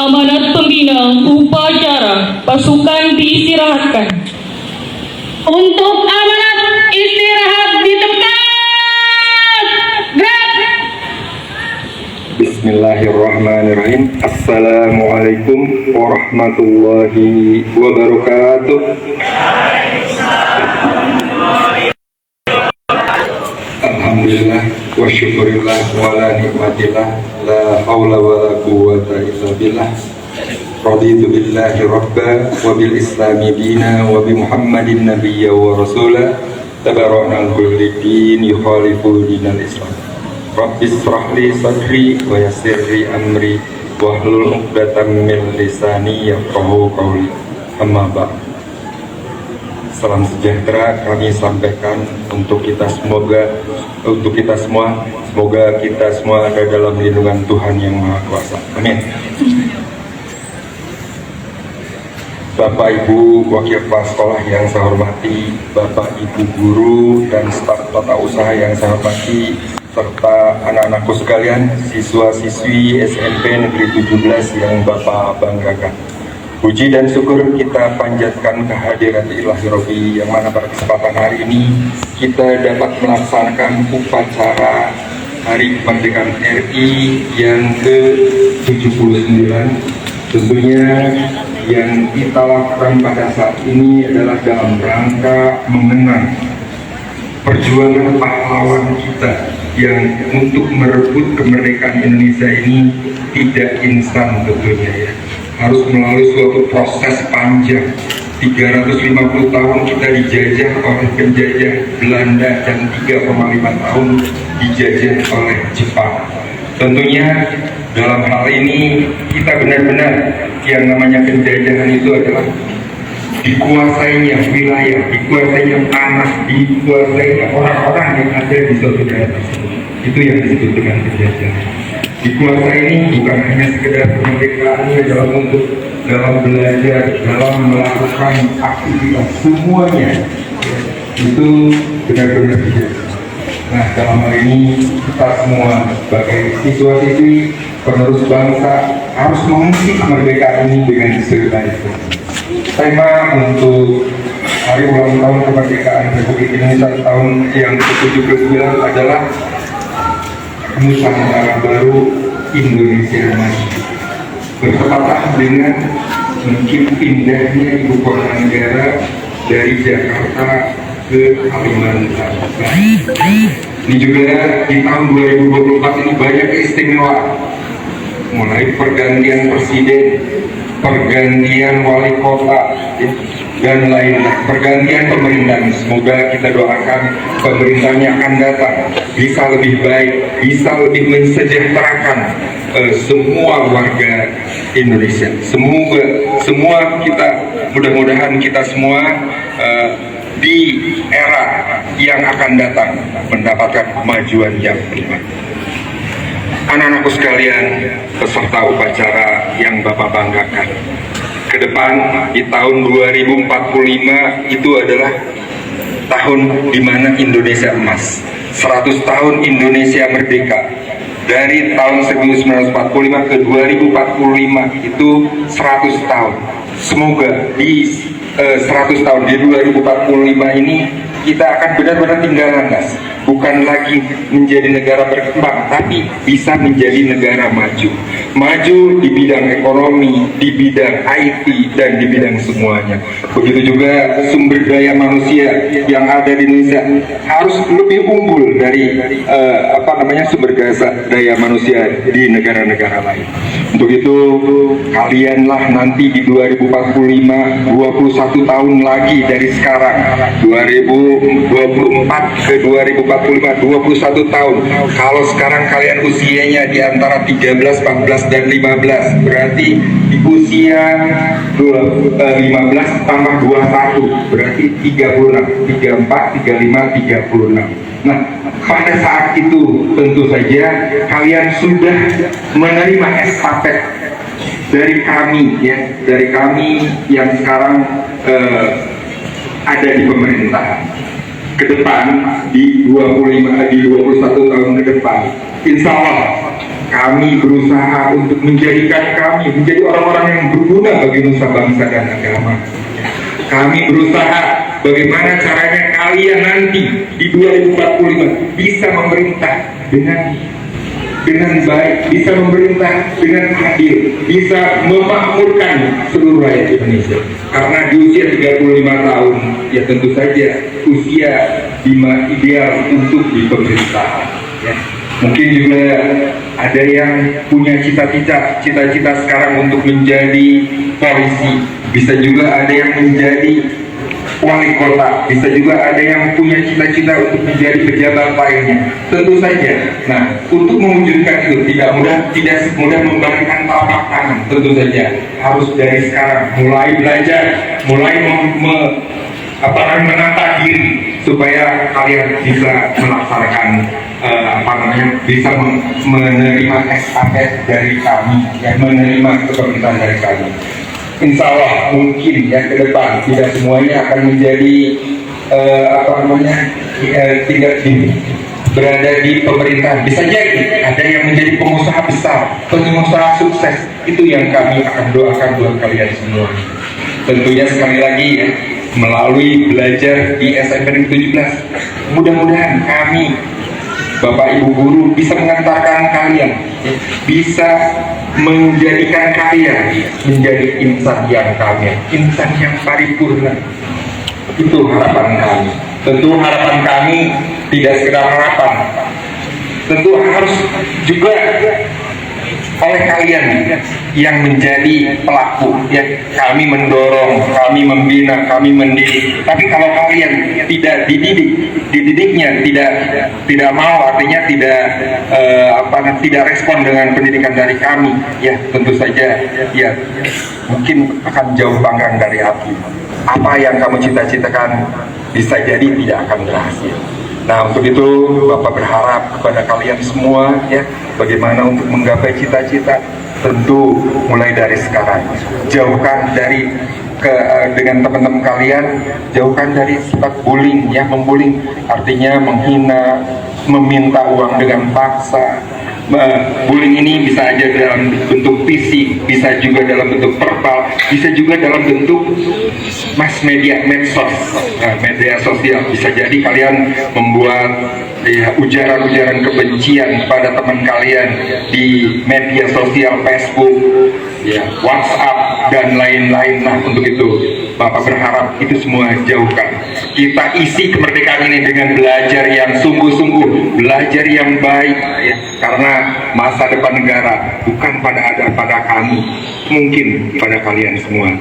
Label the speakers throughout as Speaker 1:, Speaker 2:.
Speaker 1: Amanat pembina upacara pasukan diistirahatkan.
Speaker 2: Untuk amanat istirahat di tempat. Gerak.
Speaker 3: Bismillahirrahmanirrahim. Assalamualaikum warahmatullahi wabarakatuh. Alhamdulillah wa syukurillah wa la nikmatillah la hawla wa la quwwata illa billah. Raditu billahi rabba wa bil islami dina wa bi muhammadin nabiyya wa rasula tabarakna kulli din yukhalifu dinal islam. Rabbis rahli sadri wa yassirli amri wa hlul 'uqdatam min lisani yafqahu qawli. Amma ba'd. Salam sejahtera kami sampaikan untuk kita semua, semoga kita semua ada dalam lindungan Tuhan yang Maha Kuasa. Amin. Bapak Ibu wakil kepala sekolah yang saya hormati, Bapak Ibu guru dan staf tata usaha yang saya hormati, serta anak-anakku sekalian, siswa-siswi SMP Negeri 17 yang Bapak banggakan. Puji dan syukur kita panjatkan kehadirat Ilahi Robbi yang mana pada kesempatan hari ini kita dapat melaksanakan upacara Hari Kemerdekaan RI yang ke-79. Tentunya yang kita lakukan pada saat ini adalah dalam rangka mengenang perjuangan pahlawan kita yang untuk merebut kemerdekaan Indonesia ini tidak instan tentunya ya. Harus melalui suatu proses panjang. 350 tahun kita dijajah oleh penjajah Belanda dan 3,5 tahun dijajah oleh Jepang. Tentunya dalam hal ini kita benar-benar yang namanya penjajahan itu adalah dikuasainya wilayah, dikuasainya tanah, dikuasainya orang-orang yang ada di suatu daerah tersebut. Itu yang disebut dengan penjajahan. Dikuasai ini bukan hanya sekedar kemerdekaannya dalam belajar, dalam melakukan aktivitas, semuanya itu benar-benar dijaga. Nah, dalam hal ini kita semua sebagai siswa-siswi penerus bangsa harus mengisi kemerdekaan ini dengan sebaik-baiknya. Tema untuk hari ulang tahun kemerdekaan Republik Indonesia tahun yang ke-79 adalah Nusantara Baru Indonesia Maju, bertepatan dengan mungkin pindahnya ibu kota negara dari Jakarta ke Kalimantan. Ini juga di tahun 2024 ini banyak keistimewaan, mulai pergantian presiden, pergantian wali kota, dan lainnya, pergantian pemerintahan. Semoga kita doakan pemerintahnya akan datang bisa lebih baik, bisa lebih mensejahterakan semua warga Indonesia. Semua kita, mudah-mudahan kita semua di era yang akan datang mendapatkan kemajuan yang prima. Anak-anakku sekalian, peserta upacara yang Bapak banggakan, ke depan di tahun 2045 itu adalah tahun di mana Indonesia emas. 100 tahun Indonesia merdeka. Dari tahun 1945 ke 2045 itu 100 tahun. Semoga di 100 tahun di 2045 ini kita akan benar-benar tinggal landas, bukan lagi menjadi negara berkembang, tapi bisa menjadi negara maju. Maju di bidang ekonomi, di bidang IT, dan di bidang semuanya. Begitu juga sumber daya manusia yang ada di Indonesia harus lebih unggul dari sumber daya manusia di negara-negara lain. Untuk itu kalianlah nanti di 2045, 21 tahun lagi dari sekarang, 2024 ke 2045, 21 tahun. Kalau sekarang kalian usianya di antara 13, 14, dan 15, berarti di usia 15 tambah 21 berarti 36, 34, 35, 36. Nah, pada saat itu tentu saja kalian sudah menerima estafet dari kami ya, dari kami yang sekarang ada di pemerintahan. Ke depan di 21 tahun ke depan, insya Allah Kami berusaha untuk menjadikan kami menjadi orang-orang yang berguna bagi nusa bangsa dan agama. Kami berusaha bagaimana caranya kalian nanti di 2045 bisa memerintah dengan baik, bisa memerintah dengan adil, bisa memakmurkan seluruh rakyat Indonesia. Karena di usia 35 tahun, ya tentu saja usia ideal untuk di pemerintahan. Ya. Mungkin juga ada yang punya cita-cita sekarang untuk menjadi polisi, bisa juga ada yang menjadi wali kota, bisa juga ada yang punya cita-cita untuk menjadi pejabat lainnya. Tentu saja. Nah, untuk mewujudkan itu tidak mudah membalikan telapak tangan. Tentu saja harus dari sekarang mulai belajar, mulai menata diri supaya kalian bisa melaksanakan bisa menerima estafet dari kami, menerima kepemimpinan dari kami. Insya Allah mungkin ya ke depan tidak semuanya akan menjadi tidak berada di pemerintahan. Bisa jadi ada yang menjadi pengusaha besar, pengusaha sukses. Itu yang kami akan doakan buat kalian semua. Tentunya sekali lagi ya, melalui belajar di SMP 17, mudah-mudahan kami Bapak Ibu guru bisa mengantarkan kalian, bisa menjadikan kalian menjadi insan yang kamil, insan yang paripurna. Itu harapan kami. Tentu harapan kami tidak sekedar harapan, tentu harus juga oleh kalian yang menjadi pelaku. Ya, kami mendorong, kami membina, kami mendidik. Tapi kalau kalian tidak dididiknya tidak mau, artinya tidak respon dengan pendidikan dari kami, ya tentu saja ya mungkin akan jauh panggang dari api. Apa yang kamu cita-citakan bisa jadi tidak akan berhasil. Nah, untuk itu Bapak berharap kepada kalian semua ya, bagaimana untuk menggapai cita-cita. Tentu mulai dari sekarang jauhkan dengan teman-teman kalian, jauhkan dari sifat bullying ya, membullying artinya menghina, meminta uang dengan paksa. Bullying ini bisa aja dalam bentuk fisik, bisa juga dalam bentuk verbal, bisa juga dalam bentuk medsos, media sosial. Bisa jadi kalian membuat ujaran-ujaran kebencian pada teman kalian di media sosial, Facebook, ya, WhatsApp dan lain-lain. Nah, untuk itu Bapak berharap itu semua jauhkan. Kita isi kemerdekaan ini dengan belajar yang sungguh-sungguh, belajar yang baik ya. Karena masa depan negara bukan pada kami, mungkin pada kalian semua.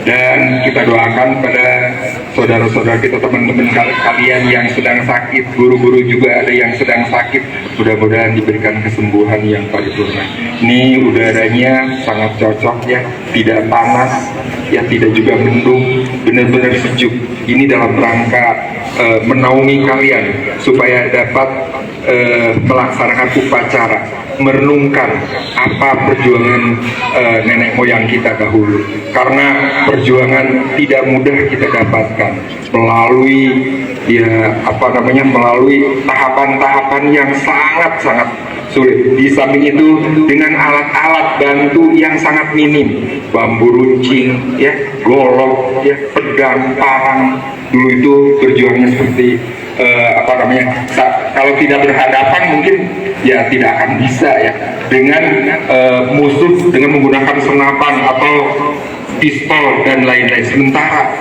Speaker 3: Dan kita doakan pada saudara-saudara kita, teman-teman kalian yang sedang sakit, guru-guru juga ada yang sedang sakit, mudah-mudahan diberikan kesembuhan yang paripurna. Ini udaranya sangat cocok ya, tidak panas ya, tidak juga mendung, benar-benar sejuk. Ini dalam rangka menaungi kalian supaya dapat melaksanakan upacara, merenungkan apa perjuangan nenek moyang kita dahulu. Karena perjuangan tidak mudah kita dapatkan melalui melalui tahapan-tahapan yang sangat-sangat sulit. Di samping itu dengan alat-alat bantu yang sangat minim, bambu runcing, ya, golok, ya, pedang, parang. Dulu itu berjuangnya seperti kalau tidak berhadapan mungkin ya tidak akan bisa ya dengan musuh dengan menggunakan senapan atau pistol dan lain-lain. Sementara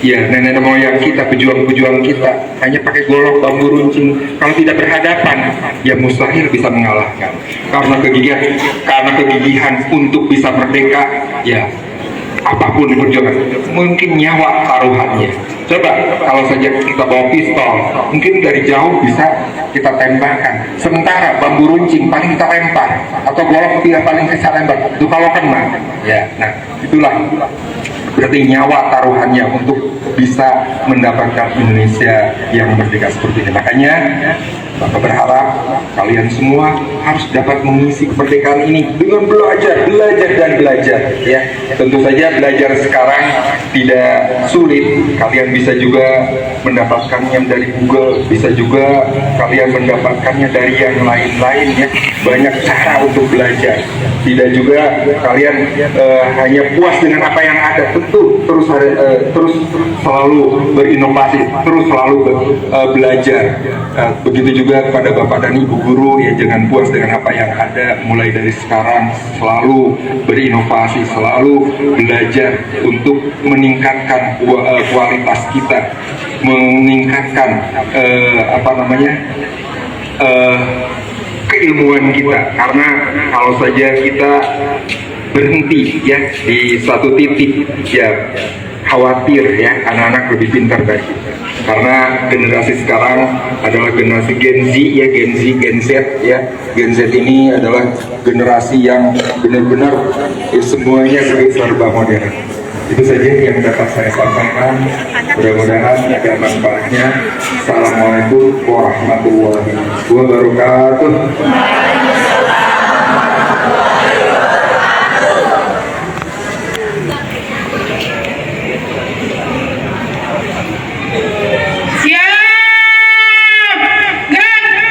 Speaker 3: ya nenek moyang kita, pejuang-pejuang kita hanya pakai golok, bambu runcing. Kalau tidak berhadapan ya mustahil bisa mengalahkan. Karena kegigihan untuk bisa merdeka ya apapun diperjuangkan, mungkin nyawa taruhannya. Coba kalau saja kita bawa pistol, mungkin dari jauh bisa kita tembakkan. Sementara bambu runcing paling kita lempar, atau golok tidak paling kita lempar. Itu kalau kena, ya. Nah, itulah berarti nyawa taruhannya untuk bisa mendapatkan Indonesia yang merdeka seperti ini. Makanya Bapak berharap kalian semua harus dapat mengisi kemerdekaan ini dengan belajar dan belajar ya. Tentu saja belajar sekarang tidak sulit, kalian bisa juga mendapatkannya dari Google, bisa juga kalian mendapatkannya dari yang lain-lain ya. Banyak cara untuk belajar. Tidak juga kalian hanya puas dengan apa yang ada. Tentu terus selalu berinovasi, terus selalu belajar. Begitu juga kepada Bapak dan Ibu guru ya, jangan puas dengan apa yang ada. Mulai dari sekarang selalu berinovasi, selalu belajar untuk meningkatkan kualitas kita, meningkatkan keilmuan kita. Karena kalau saja kita berhenti ya di satu titik ya, khawatir ya anak-anak lebih pintar dari kita. Karena generasi sekarang adalah generasi Gen Z ya, Gen Z ya. Gen Z ini adalah generasi yang benar-benar semuanya serba modern. Itu saja yang dapat saya sampaikan. Mudah-mudahan ada manfaatnya. Assalamualaikum warahmatullahi wabarakatuh.
Speaker 2: Siap, gerak.